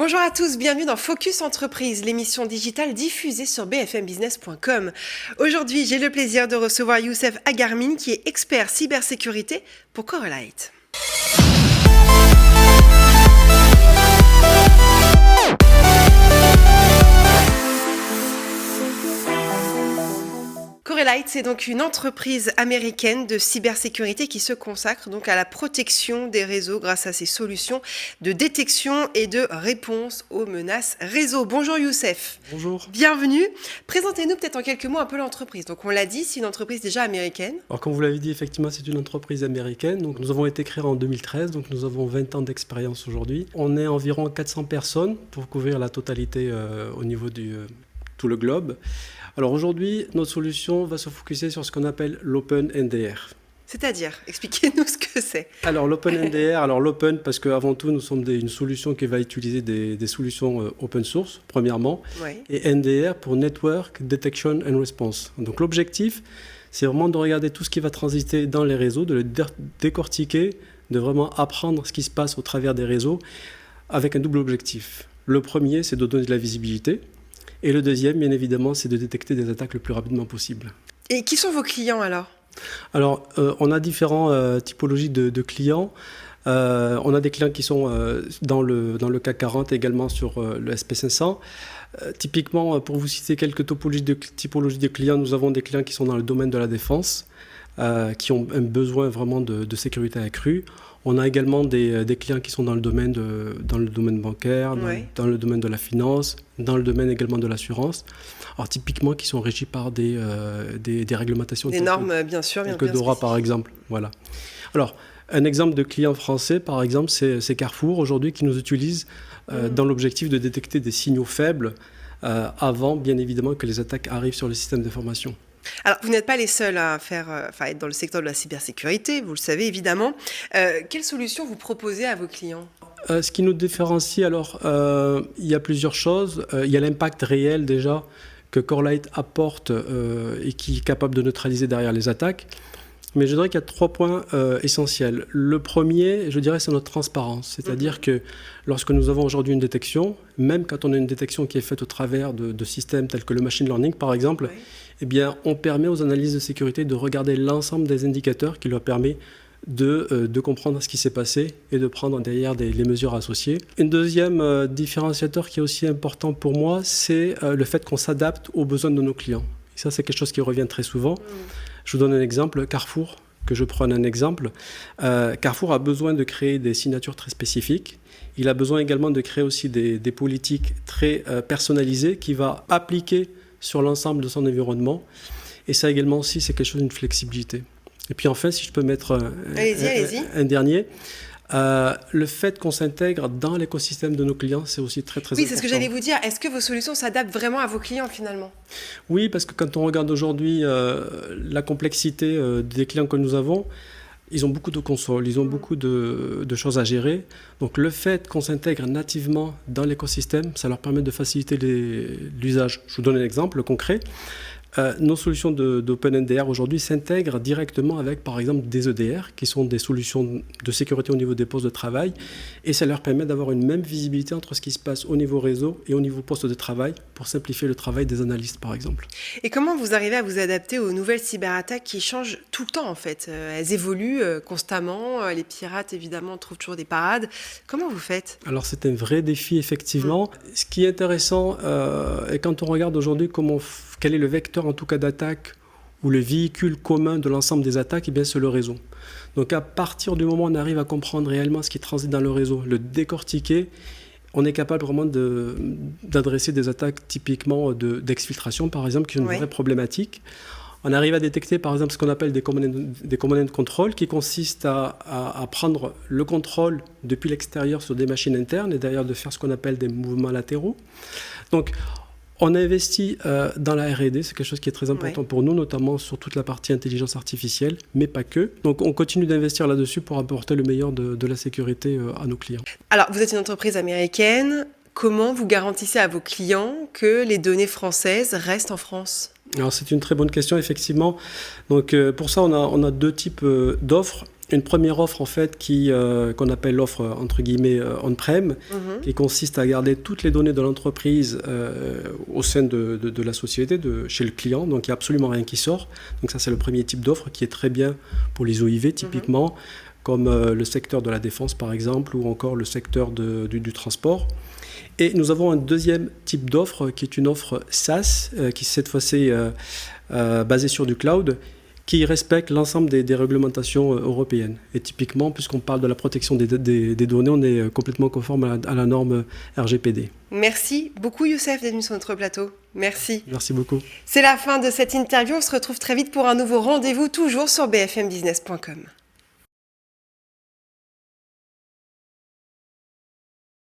Bonjour à tous, bienvenue dans Focus Entreprise, l'émission digitale diffusée sur bfmbusiness.com. Aujourd'hui, j'ai le plaisir de recevoir Youssef Agarmine, qui est expert cybersécurité pour Corelight. Corelight, c'est donc une entreprise américaine de cybersécurité qui se consacre donc à la protection des réseaux grâce à ses solutions de détection et de réponse aux menaces réseau. Bonjour Youssef. Bonjour. Bienvenue. Présentez-nous peut-être en quelques mots un peu l'entreprise. Donc on l'a dit, c'est une entreprise déjà américaine. Alors comme vous l'avez dit, effectivement, c'est une entreprise américaine. Donc nous avons été créés en 2013, donc nous avons 20 ans d'expérience aujourd'hui. On est environ 400 personnes pour couvrir la totalité au niveau du tout le globe. Alors aujourd'hui, notre solution va se focuser sur ce qu'on appelle l'Open NDR. C'est-à-dire, expliquez-nous ce que c'est. Alors l'Open NDR, l'Open parce qu'avant tout, nous sommes une solution qui va utiliser des solutions open source, premièrement, Oui. et NDR pour Network Detection and Response. Donc l'objectif, c'est vraiment de regarder tout ce qui va transiter dans les réseaux, de le décortiquer, de vraiment apprendre ce qui se passe au travers des réseaux, avec un double objectif. Le premier, c'est de donner de la visibilité. Et le deuxième, bien évidemment, c'est de détecter des attaques le plus rapidement possible. Et qui sont vos clients alors ? Alors, on a différentes typologies de clients. On a des clients qui sont dans le CAC 40 et également sur le SP500. Typiquement, pour vous citer quelques typologies de clients, nous avons des clients qui sont dans le domaine de la défense, qui ont un besoin vraiment de sécurité accrue. On a également des clients qui sont dans le domaine bancaire, Oui. dans le domaine de la finance, dans le domaine également de l'assurance. Alors typiquement qui sont régis par des réglementations. Des normes, bien sûr. Telles que DORA par exemple. Voilà. Alors un exemple de client français par exemple, c'est Carrefour aujourd'hui qui nous utilise dans l'objectif de détecter des signaux faibles avant bien évidemment que les attaques arrivent sur le système d'information. Alors, vous n'êtes pas les seuls à être dans le secteur de la cybersécurité, vous le savez évidemment. Quelles solutions vous proposez à vos clients ? Ce qui nous différencie, alors, il y a plusieurs choses. Il y a l'impact réel déjà que Corelight apporte et qui est capable de neutraliser derrière les attaques. Mais je dirais qu'il y a 3 points essentiels. Le premier, je dirais, c'est notre transparence. C'est-à-dire que lorsque nous avons aujourd'hui une détection, même quand on a une détection qui est faite au travers de systèmes tels que le machine learning, par exemple, Oui. eh bien, on permet aux analystes de sécurité de regarder l'ensemble des indicateurs qui leur permet de comprendre ce qui s'est passé et de prendre derrière les mesures associées. Un deuxième différenciateur qui est aussi important pour moi, c'est le fait qu'on s'adapte aux besoins de nos clients. Et ça, c'est quelque chose qui revient très souvent. Je vous donne un exemple, Carrefour, que je prenne un exemple. Carrefour a besoin de créer des signatures très spécifiques. Il a besoin également de créer aussi des politiques très personnalisées qu'il va appliquer sur l'ensemble de son environnement. Et ça également aussi, c'est quelque chose d'une flexibilité. Et puis enfin, si je peux mettre un dernier, le fait qu'on s'intègre dans l'écosystème de nos clients, c'est aussi très important. Oui, c'est ce que j'allais vous dire. Est-ce que vos solutions s'adaptent vraiment à vos clients finalement ? Oui, parce que quand on regarde aujourd'hui la complexité des clients que nous avons, ils ont beaucoup de consoles, ils ont beaucoup de choses à gérer. Donc le fait qu'on s'intègre nativement dans l'écosystème, ça leur permet de faciliter l'usage. Je vous donne un exemple concret. Nos solutions d'OpenNDR aujourd'hui s'intègrent directement avec, par exemple, des EDR, qui sont des solutions de sécurité au niveau des postes de travail, et ça leur permet d'avoir une même visibilité entre ce qui se passe au niveau réseau et au niveau poste de travail, pour simplifier le travail des analystes, par exemple. Et comment vous arrivez à vous adapter aux nouvelles cyberattaques qui changent tout le temps en fait ? Elles évoluent constamment, les pirates évidemment trouvent toujours des parades. Comment vous faites ? Alors c'est un vrai défi effectivement. Ce qui est intéressant, et quand on regarde aujourd'hui quel est le vecteur en tout cas d'attaque ou le véhicule commun de l'ensemble des attaques, eh bien c'est le réseau. Donc à partir du moment où on arrive à comprendre réellement ce qui transite dans le réseau, le décortiquer, on est capable vraiment d'adresser des attaques typiquement d'exfiltration par exemple, qui est une vraie problématique. On arrive à détecter par exemple ce qu'on appelle des component control, qui consiste à prendre le contrôle depuis l'extérieur sur des machines internes et derrière de faire ce qu'on appelle des mouvements latéraux. Donc on a investi dans la R&D, c'est quelque chose qui est très important pour nous, notamment sur toute la partie intelligence artificielle, mais pas que. Donc on continue d'investir là-dessus pour apporter le meilleur de la sécurité à nos clients. Alors vous êtes une entreprise américaine, comment vous garantissez à vos clients que les données françaises restent en France ? Alors c'est une très bonne question effectivement. Donc pour ça on a 2 types d'offres. une première offre en fait qu'on appelle l'offre entre guillemets on-prem, qui consiste à garder toutes les données de l'entreprise au sein de la société, chez le client. Donc il n'y a absolument rien qui sort. Donc ça c'est le premier type d'offre qui est très bien pour les OIV typiquement, comme le secteur de la défense par exemple, ou encore le secteur du transport. Et nous avons un deuxième type d'offre qui est une offre SaaS, qui cette fois-ci basée sur du cloud, qui respecte l'ensemble des réglementations européennes. Et typiquement, puisqu'on parle de la protection des données, on est complètement conforme à la norme RGPD. Merci beaucoup Youssef d'être venu sur notre plateau. Merci. Merci beaucoup. C'est la fin de cette interview. On se retrouve très vite pour un nouveau rendez-vous, toujours sur bfmbusiness.com.